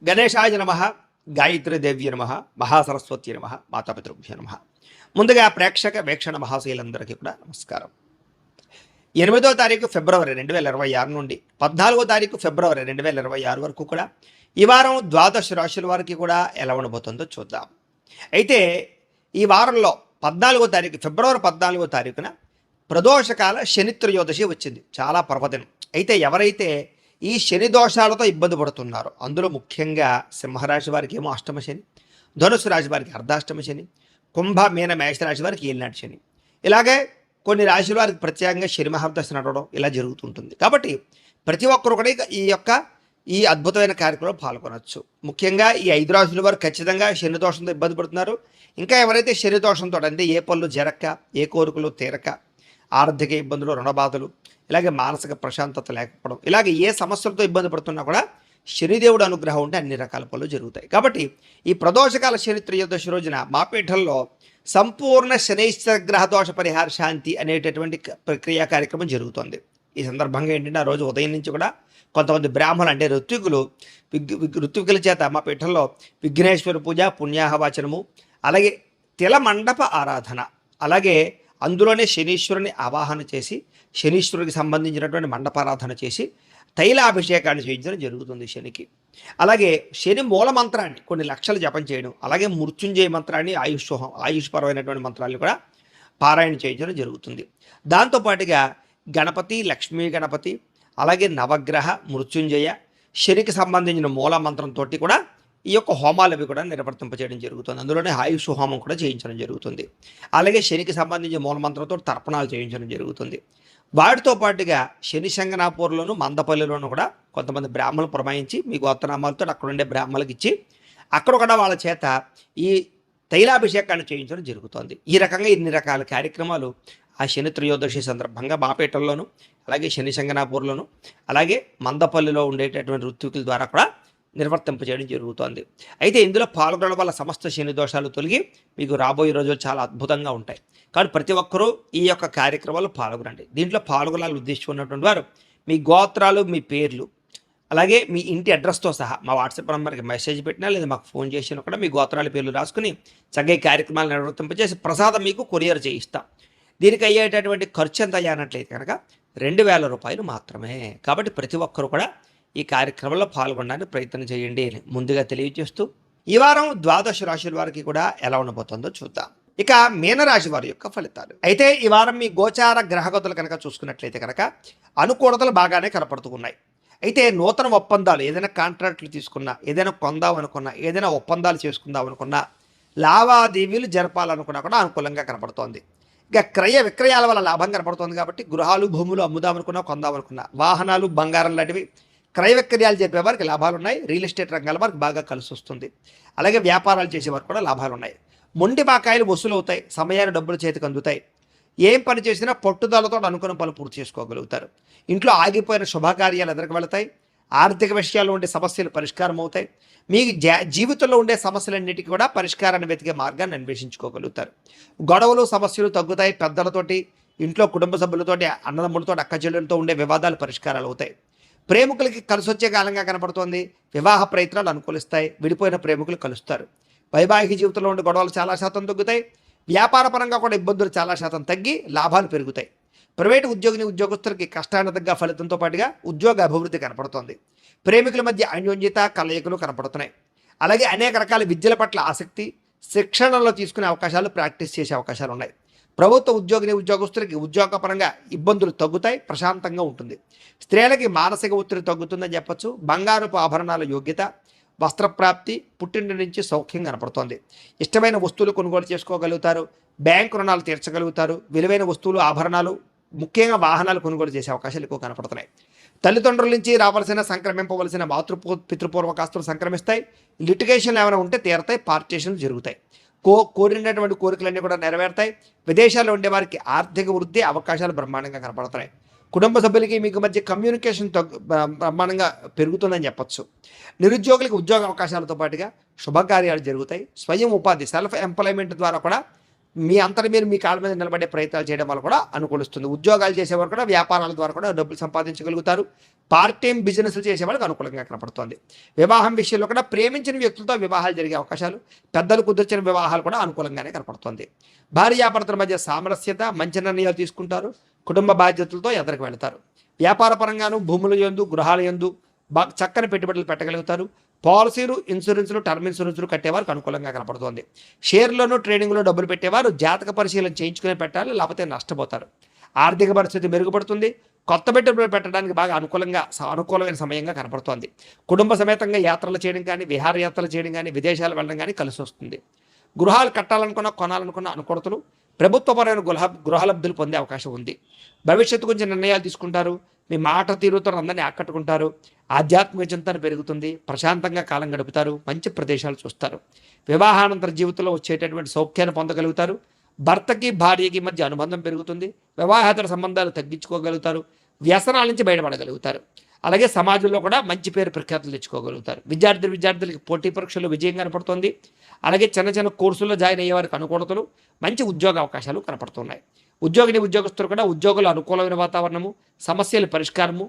గణేశాయ నమ, గాయత్రీదేవ్య నమ, మహాసరస్వతి నమ, మాతాపితృభ్య నమ. ముందుగా ప్రేక్షక వీక్షణ మహాశీలందరికీ కూడా నమస్కారం. 8వ తారీఖు ఫిబ్రవరి 2026 నుండి 14వ తారీఖు ఫిబ్రవరి 2026 వరకు కూడా ఈ వారం ద్వాదశ రాశుల వారికి కూడా ఎలా ఉండబోతుందో చూద్దాం. అయితే ఈ వారంలో 14వ తారీఖు ఫిబ్రవరి 14వ తారీఖున ప్రదోషకాల శని త్రయోదశి వచ్చింది. చాలా పర్వదినం. అయితే ఎవరైతే ఈ శని దోషాలతో ఇబ్బంది పడుతున్నారు, అందులో ముఖ్యంగా సింహరాశి వారికి ఏమో అష్టమ శని, ధనుసు రాశి వారికి అర్ధాష్టమ శని, కుంభ మీన మేషరాశి వారికి ఏలినాటి శని, ఇలాగే కొన్ని రాశుల వారికి ప్రత్యేకంగా శని మహాదశ నడవడం ఇలా జరుగుతుంటుంది. కాబట్టి ప్రతి ఒక్కరు కూడా ఈ అద్భుతమైన కార్యక్రమంలో పాల్గొనవచ్చు. ముఖ్యంగా ఈ 5 రాశుల వారు ఖచ్చితంగా శని దోషంతో ఇబ్బంది పడుతున్నారు. ఇంకా ఎవరైతే శని దోషంతో అంటే ఏ పనులు జరక్క, ఏ కోరికలు తీరక, ఆర్థిక ఇబ్బందులు, రుణబాధలు, ఇలాగే మానసిక ప్రశాంతత లేకపోవడం, ఇలాగే ఏ సమస్యలతో ఇబ్బంది పడుతున్నా కూడా శనిదేవుడు అనుగ్రహం ఉంటే అన్ని రకాల పనులు జరుగుతాయి. కాబట్టి ఈ ప్రదోషకాల శని త్రయోదశి రోజున మా పీఠంలో సంపూర్ణ శనైశ్వర గ్రహ దోష పరిహార శాంతి అనేటటువంటి ప్రక్రియ కార్యక్రమం జరుగుతుంది. ఈ సందర్భంగా ఏంటంటే ఆ రోజు ఉదయం నుంచి కూడా కొంతమంది బ్రాహ్మణులు అంటే ఋత్వికుల చేత మా పీఠంలో విఘ్నేశ్వర పూజ, పుణ్యాహవాచనము, అలాగే తిల మండప ఆరాధన, అలాగే అందులోనే శనీశ్వరుని ఆవాహన చేసి శనీశ్వరుడికి సంబంధించినటువంటి మండపారాధన చేసి తైలాభిషేకాన్ని చేయించడం జరుగుతుంది శనికి. అలాగే శని మూల మంత్రాన్ని కొన్ని లక్షలు జపం చేయడం, అలాగే మృత్యుంజయ మంత్రాన్ని ఆయుష్పరమైనటువంటి మంత్రాన్ని కూడా పారాయణ చేయించడం జరుగుతుంది. దాంతోపాటుగా గణపతి, లక్ష్మీ గణపతి, అలాగే నవగ్రహ, మృత్యుంజయ, శనికి సంబంధించిన మూల మంత్రంతో కూడా ఈ యొక్క హోమాలు అవి కూడా నిర్వర్తింపచేయడం జరుగుతుంది. అందులోనే ఆయుష్ హోమం కూడా చేయించడం జరుగుతుంది. అలాగే శనికి సంబంధించిన మూలమంత్రంతో తర్పణాలు చేయించడం జరుగుతుంది. వాటితో పాటుగా శని శంగనాపూర్లోను, మందపల్లిలోను కూడా కొంతమంది బ్రాహ్మణులు పురమాయించి మీ గోత్రనామాలతో అక్కడ ఉండే బ్రాహ్మణులకు ఇచ్చి అక్కడ కూడా వాళ్ళ చేత ఈ తైలాభిషేకాన్ని చేయించడం జరుగుతుంది. ఈ రకంగా ఇన్ని రకాల కార్యక్రమాలు ఆ శని త్రయోదశి సందర్భంగా బాపేటల్లోను, అలాగే శని శంగనాపూర్లోను, అలాగే మందపల్లిలో ఉండేటటువంటి ఋత్వికుల ద్వారా కూడా నిర్వర్తింపజేయడం జరుగుతోంది. అయితే ఇందులో పాల్గొనడం వల్ల సమస్త శని దోషాలు తొలగి మీకు రాబోయే రోజులు చాలా అద్భుతంగా ఉంటాయి. కాబట్టి ప్రతి ఒక్కరూ ఈ యొక్క కార్యక్రమాలు పాల్గొనండి. దీంట్లో పాల్గొనాలని ఉద్దేశం ఉన్నటువంటి వారు మీ గోత్రాలు, మీ పేర్లు, అలాగే మీ ఇంటి అడ్రస్తో సహా మా వాట్సాప్ నెంబర్కి మెసేజ్ పెట్టినా లేదా మాకు ఫోన్ చేసినా కూడా మీ గోత్రాల పేర్లు రాసుకుని చక్కగా కార్యక్రమాలు నిర్వర్తింపజేసి ప్రసాదం మీకు కొరియర్ చేయిస్తాం. దీనికి అయ్యేటటువంటి ఖర్చు ఎంత అయ్యానట్లయితే కనుక 2000 రూపాయలు మాత్రమే. కాబట్టి ప్రతి ఒక్కరు కూడా ఈ కార్యక్రమంలో పాల్గొనడానికి ప్రయత్నం చేయండి అని ముందుగా తెలియజేస్తూ ఈ వారం ద్వాదశ రాశుల వారికి కూడా ఎలా ఉండబోతుందో చూద్దాం. ఇక మీనరాశి వారి యొక్క ఫలితాలు. అయితే ఈ వారం మీ గోచార గ్రహగతులు కనుక చూసుకున్నట్లయితే కనుక అనుకూలతలు బాగానే కనపడుతున్నాయి. అయితే నూతన ఒప్పందాలు, ఏదైనా కాంట్రాక్టులు తీసుకున్నా, ఏదైనా కొందాం అనుకున్నా, ఏదైనా ఒప్పందాలు చేసుకుందాం అనుకున్నా, లావాదేవీలు జరపాలనుకున్నా కూడా అనుకూలంగా కనపడుతోంది. ఇక క్రయ విక్రయాల వల్ల లాభం కనపడుతుంది. కాబట్టి గృహాలు, భూములు అమ్ముదామనుకున్నా, కొందామనుకున్నా, వాహనాలు, బంగారం లాంటివి క్రయ విక్రయాలు జరిపే వారికి లాభాలు ఉన్నాయి. రియల్ ఎస్టేట్ రంగాల వారికి బాగా కలిసి వస్తుంది. అలాగే వ్యాపారాలు చేసేవారికి కూడా లాభాలు ఉన్నాయి. మొండి బాకాయలు వసూలు అవుతాయి. సమయాన్ని డబ్బులు చేతికి అందుతాయి. ఏం పని చేసినా పట్టుదలతో అనుకున్న పనులు పూర్తి చేసుకోగలుగుతారు. ఇంట్లో ఆగిపోయిన శుభకార్యాలు ఎదురుకు వెళతాయి. ఆర్థిక విషయాల్లో ఉండే సమస్యలు పరిష్కారం అవుతాయి. మీ జీవితంలో ఉండే సమస్యలన్నిటికీ కూడా పరిష్కారాన్ని వెతికే మార్గాన్ని అన్వేషించుకోగలుగుతారు. గొడవలు, సమస్యలు తగ్గుతాయి. పెద్దలతోటి, ఇంట్లో కుటుంబ సభ్యులతోటి, అన్నదమ్ములతో, అక్క చెల్లెలతో ఉండే వివాదాలు పరిష్కారాలు అవుతాయి. ప్రేమికులకి కలిసి వచ్చే కాలంగా కనపడుతోంది. వివాహ ప్రయత్నాలు అనుకూలిస్తాయి. విడిపోయిన ప్రేమికులు కలుస్తారు. వైవాహిక జీవితంలో ఉండే గొడవలు చాలా శాతం తగ్గుతాయి. వ్యాపార పరంగా కూడా ఇబ్బందులు చాలా శాతం తగ్గి లాభాలు పెరుగుతాయి. ప్రైవేటు ఉద్యోగస్తులకి కష్టాన్ని తగ్గ ఫలితంతో పాటుగా ఉద్యోగ అభివృద్ధి కనపడుతోంది. ప్రేమికుల మధ్య అన్యోన్యత, కలయికలు కనపడుతున్నాయి. అలాగే అనేక రకాల విద్యల పట్ల ఆసక్తి, శిక్షణలో తీసుకునే అవకాశాలు, ప్రాక్టీస్ చేసే అవకాశాలు ఉన్నాయి. ప్రభుత్వ ఉద్యోగస్తులకి ఉద్యోగపరంగా ఇబ్బందులు తగ్గుతాయి. ప్రశాంతంగా ఉంటుంది. స్త్రీలకి మానసిక ఒత్తిడి తగ్గుతుందని చెప్పచ్చు. బంగారపు ఆభరణాల యోగ్యత, వస్త్రప్రాప్తి, పుట్టింటి నుంచి సౌఖ్యం కనపడుతోంది. ఇష్టమైన వస్తువులు కొనుగోలు చేసుకోగలుగుతారు. బ్యాంకు రుణాలు తీర్చగలుగుతారు. విలువైన వస్తువులు, ఆభరణాలు, ముఖ్యంగా వాహనాలు కొనుగోలు చేసే అవకాశాలు ఎక్కువ కనపడుతున్నాయి. తల్లిదండ్రుల నుంచి రావాల్సిన, సంక్రమింపవలసిన పితృపూర్వక ఆస్తులు సంక్రమిస్తాయి. లిటిగేషన్లు ఏమైనా ఉంటే తీరతాయి. పార్టీషన్లు జరుగుతాయి. కోరినటువంటి కోరికలన్నీ కూడా నెరవేరుతాయి. విదేశాల్లో ఉండే వారికి ఆర్థిక వృద్ధి అవకాశాలు బ్రహ్మాండంగా కనపడుతున్నాయి. కుటుంబ సభ్యులకి మీకు మధ్య కమ్యూనికేషన్ బ్రహ్మాండంగా పెరుగుతుందని చెప్పచ్చు. నిరుద్యోగులకి ఉద్యోగ అవకాశాలతో పాటుగా శుభకార్యాలు జరుగుతాయి. స్వయం ఉపాధి, సెల్ఫ్ ఎంప్లాయ్మెంట్ ద్వారా కూడా మీ అంతటి మీరు మీ కాళ్ళ మీద నిలబడే ప్రయత్నాలు చేయడం వల్ల కూడా అనుకూలిస్తుంది. ఉద్యోగాలు చేసేవారు కూడా వ్యాపారాల ద్వారా కూడా డబ్బులు సంపాదించగలుగుతారు. పార్ట్ టైం బిజినెస్లు చేసేవాళ్ళకి అనుకూలంగా కనపడుతుంది. వివాహం విషయంలో కూడా ప్రేమించిన వ్యక్తులతో వివాహాలు జరిగే అవకాశాలు, పెద్దలు కుదిర్చిన వివాహాలు కూడా అనుకూలంగానే కనపడుతుంది. భార్యాభర్తల మధ్య సామరస్యత, మంచి నిర్ణయాలు తీసుకుంటారు. కుటుంబ బాధ్యతలతో ఎదరికి వెళతారు. వ్యాపార పరంగాను భూముల యందు, గృహాల యందు చక్కని పెట్టుబడులు పెట్టగలుగుతారు. పాలసీలు, ఇన్సూరెన్స్లు, టర్మ్ ఇన్సూరెన్స్లు కట్టేవారికి అనుకూలంగా కనపడుతుంది. షేర్లను, ట్రేడింగ్లో డబ్బులు పెట్టేవారు జాతక పరిశీలన చేయించుకునే పెట్టాలి, లేకపోతే నష్టపోతారు. ఆర్థిక పరిస్థితి మెరుగుపడుతుంది. కొత్త పెట్టుబడులు పెట్టడానికి బాగా అనుకూలమైన సమయంగా కనపడుతోంది. కుటుంబ సమేతంగా యాత్రలు చేయడం కానీ, విహారయాత్రలు చేయడం కానీ, విదేశాలు వెళ్ళడం కానీ కలిసి వస్తుంది. గృహాలు కట్టాలనుకున్న, కొనాలనుకున్న అనుకూలతలు, ప్రభుత్వపరమైన గృహలబ్ధులు పొందే అవకాశం ఉంది. భవిష్యత్తు గురించి నిర్ణయాలు తీసుకుంటారు. మీ మాట తీరుతో అందరినీ ఆకట్టుకుంటారు. ఆధ్యాత్మిక చింతన పెరుగుతుంది. ప్రశాంతంగా కాలం గడుపుతారు. మంచి ప్రదేశాలు చూస్తారు. వివాహానంతర జీవితంలో వచ్చేటటువంటి సౌఖ్యాన్ని పొందగలుగుతారు. భర్తకి భార్యకి మధ్య అనుబంధం పెరుగుతుంది. వివాహేతర సంబంధాలు తగ్గించుకోగలుగుతారు. వ్యసనాల నుంచి బయటపడగలుగుతారు. అలాగే సమాజంలో కూడా మంచి పేరు ప్రఖ్యాతులు తెచ్చుకోగలుగుతారు. విద్యార్థులకి పోటీ పరీక్షల్లో విజయం కనపడుతుంది. అలాగే చిన్న చిన్న కోర్సుల్లో జాయిన్ అయ్యే వారికి అనుకూలతలు, మంచి ఉద్యోగ అవకాశాలు కనపడుతున్నాయి. ఉద్యోగస్తులు కూడా ఉద్యోగులు అనుకూలమైన వాతావరణము, సమస్యల పరిష్కారము,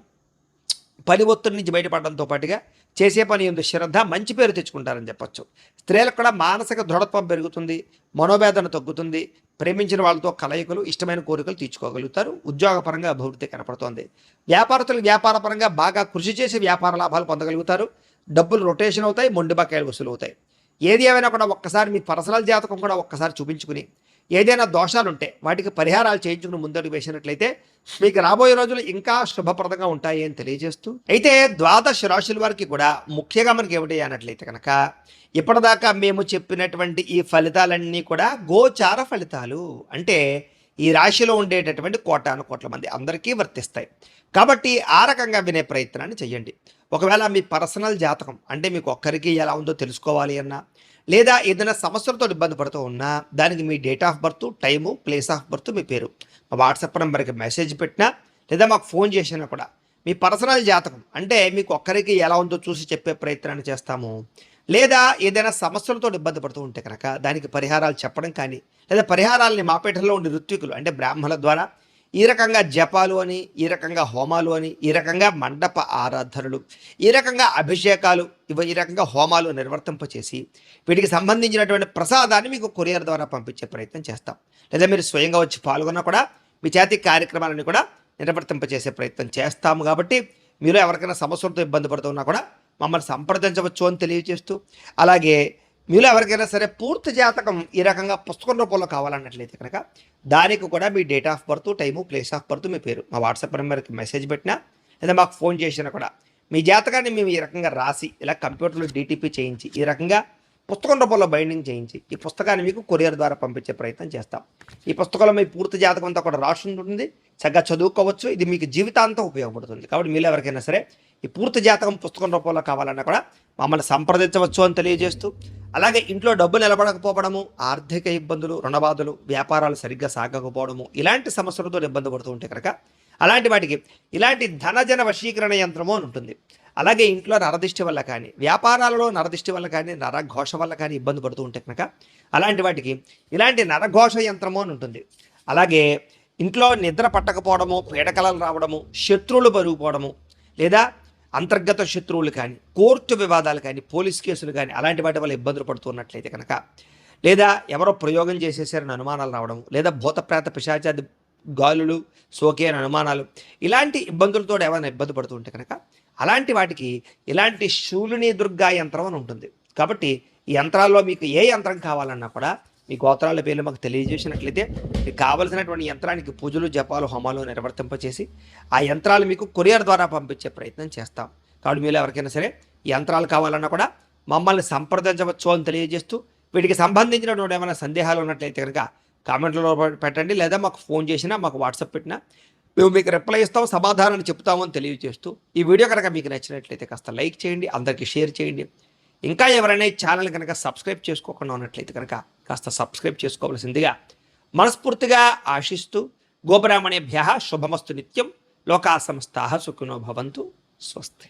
పని ఒత్తిడి నుంచి బయటపడడంతో పాటుగా చేసే పని ఎందు శ్రద్ధ, మంచి పేరు తెచ్చుకుంటారని చెప్పొచ్చు. స్త్రీలకు కూడా మానసిక దృఢత్వం పెరుగుతుంది. మనోవేదన తగ్గుతుంది. ప్రేమించిన వాళ్ళతో కలయికలు, ఇష్టమైన కోరికలు తీర్చుకోగలుగుతారు. ఉద్యోగపరంగా అభివృద్ధి కనపడుతోంది. వ్యాపారస్తులు వ్యాపారపరంగా బాగా కృషి చేసి వ్యాపార లాభాలు పొందగలుగుతారు. డబ్బులు రొటేషన్ అవుతాయి. మొండి బకాయిలు వసూలు అవుతాయి. ఏది ఏమైనా కూడా ఒక్కసారి మీ పర్సనల్ జాతకం కూడా ఒక్కసారి చూపించుకుని, ఏదైనా దోషాలు ఉంటే వాటికి పరిహారాలు చేయించుకుని ముందడుగు వేసినట్లయితే మీకు రాబోయే రోజులు ఇంకా శుభప్రదంగా ఉంటాయి అని తెలియజేస్తూ, అయితే ద్వాదశ రాశుల వారికి కూడా ముఖ్యంగా మనకి ఏమిటి అన్నట్లయితే కనుక, ఇప్పటిదాకా మేము చెప్పినటువంటి ఈ ఫలితాలన్నీ కూడా గోచార ఫలితాలు. అంటే ఈ రాశిలో ఉండేటటువంటి కోటాను కోట్ల మంది అందరికీ వర్తిస్తాయి. కాబట్టి ఆ రకంగా వినే ప్రయత్నాన్ని చేయండి. ఒకవేళ మీ పర్సనల్ జాతకం అంటే మీకు ఒక్కరికి ఎలా ఉందో తెలుసుకోవాలి అన్నా, లేదా ఏదైనా సమస్యలతో ఇబ్బంది పడుతూ ఉన్నా, దానికి మీ date of birth, time, place of birth, మీ పేరు మా వాట్సాప్ నెంబర్కి మెసేజ్ పెట్టినా, లేదా మాకు ఫోన్ చేసినా కూడా మీ పర్సనల్ జాతకం అంటే మీకు ఒక్కరికి ఎలా ఉందో చూసి చెప్పే ప్రయత్నాన్ని చేస్తాము. లేదా ఏదైనా సమస్యలతో ఇబ్బంది పడుతూ ఉంటే కనుక దానికి పరిహారాలు చెప్పడం కానీ, లేదా పరిహారాలని మాపేటలో ఉండే ఋత్వికులు అంటే బ్రాహ్మణుల ద్వారా ఈ రకంగా జపాలు అని, ఈ రకంగా హోమాలు అని, ఈ రకంగా మండప ఆరాధనలు, ఈ రకంగా అభిషేకాలు, ఈ రకంగా హోమాలు నిర్వర్తింపచేసి వీటికి సంబంధించినటువంటి ప్రసాదాన్ని మీకు కొరియర్ ద్వారా పంపించే ప్రయత్నం చేస్తాం. లేదా మీరు స్వయంగా వచ్చి పాల్గొన్నా కూడా మీ చేతి కార్యక్రమాలను కూడా నిర్వర్తింపచేసే ప్రయత్నం చేస్తాము. కాబట్టి మీరు ఎవరికైనా సమస్యలతో ఇబ్బంది పడుతున్నా కూడా మమ్మల్ని సంప్రదించవచ్చు అని తెలియజేస్తూ, అలాగే మీలో ఎవరికైనా సరే పూర్తి జాతకం ఈ రకంగా పుస్తకం రూపంలో కావాలన్నట్లయితే కనుక దానికి కూడా మీ date of birth, time, place of birth, మీ పేరు మా వాట్సాప్ నెంబర్కి మెసేజ్ పెట్టినా, లేదా మాకు ఫోన్ చేసినా కూడా మీ జాతకాన్ని మేము ఈ రకంగా రాసి ఇలా కంప్యూటర్లో డీటీపీ చేయించి ఈ రకంగా పుస్తకం రూపంలో బైండింగ్ చేయించి ఈ పుస్తకాన్ని మీకు కొరియర్ ద్వారా పంపించే ప్రయత్నం చేస్తాం. ఈ పుస్తకంలో మీ పూర్తి జాతకం అంతా కూడా రాసి ఉంటుంది. చక్కగా చదువుకోవచ్చు. ఇది మీకు జీవితాంతం ఉపయోగపడుతుంది. కాబట్టి మీరు ఎవరికైనా సరే ఈ పూర్తి జాతకం పుస్తకం రూపంలో కావాలన్నా కూడా మమ్మల్ని సంప్రదించవచ్చు అని తెలియజేస్తూ, అలాగే ఇంట్లో డబ్బు నిలబడకపోవడము, ఆర్థిక ఇబ్బందులు, రుణబాధలు, వ్యాపారాలు సరిగ్గా సాగకపోవడము, ఇలాంటి సమస్యలతో ఇబ్బంది పడుతూ ఉంటే కనుక అలాంటి వాటికి ఇలాంటి ధనజన వశీకరణ యంత్రము అని ఉంటుంది. అలాగే ఇంట్లో నరదిష్టి వల్ల కానీ, వ్యాపారాలలో నరదిష్టి వల్ల కానీ, నరఘోష వల్ల కానీ ఇబ్బంది పడుతూ ఉంటే కనుక అలాంటి వాటికి ఇలాంటి నరఘోష యంత్రము అని ఉంటుంది. అలాగే ఇంట్లో నిద్ర పట్టకపోవడము, పీడకలలు రావడము, శత్రువులు పెరిగిపోవడము, లేదా అంతర్గత శత్రువులు కానీ, కోర్టు వివాదాలు కానీ, పోలీస్ కేసులు కానీ అలాంటి వాటి వల్ల ఇబ్బందులు పడుతున్నట్లయితే కనుక, లేదా ఎవరో ప్రయోగం చేసేసారని అనుమానాలు రావడం, లేదా భూతప్రేత పిశాచాది గాలులు సోకే అని అనుమానాలు, ఇలాంటి ఇబ్బందులతో ఏమైనా ఇబ్బంది పడుతూ ఉంటే కనుక అలాంటి వాటికి ఇలాంటి శూలిని దుర్గా యంత్రం అని ఉంటుంది. కాబట్టి ఈ యంత్రాల్లో మీకు ఏ యంత్రం కావాలన్నా కూడా మీ గోత్రాల పేర్లు మాకు తెలియజేసినట్లయితే మీకు కావలసినటువంటి యంత్రానికి పూజలు, జపాలు, హోమాలు నిర్వర్తింపచేసి ఆ యంత్రాలు మీకు కొరియర్ ద్వారా పంపించే ప్రయత్నం చేస్తాం. కాబట్టి మీరు ఎవరికైనా సరే ఈ యంత్రాలు కావాలన్నా కూడా మమ్మల్ని సంప్రదించవచ్చు అని తెలియజేస్తూ, వీటికి సంబంధించినటువంటి ఏమైనా సందేహాలు ఉన్నట్లయితే కనుక కామెంట్లలో పెట్టండి, లేదా మాకు ఫోన్ చేసినా, మాకు వాట్సాప్ పెట్టినా మేము మీకు రిప్లై ఇస్తాం, సమాధానాన్ని చెప్తామని తెలియజేస్తూ, ఈ వీడియో కనుక మీకు నచ్చినట్లయితే కాస్త లైక్ చేయండి, అందరికీ షేర్ చేయండి. ఇంకా ఎవరైనా ఈ ఛానల్ కనుక సబ్స్క్రైబ్ చేసుకోకుండా ఉన్నట్లయితే కనుక కాస్త సబ్స్క్రైబ్ చేసుకోవాల్సిందిగా మనస్ఫూర్తిగా ఆశిస్తూ, గోబ్రాహ్మణేభ్యః శుభమస్తు నిత్యం, లోకా సమస్తాః సుఖినో భవంతు. స్వస్తి.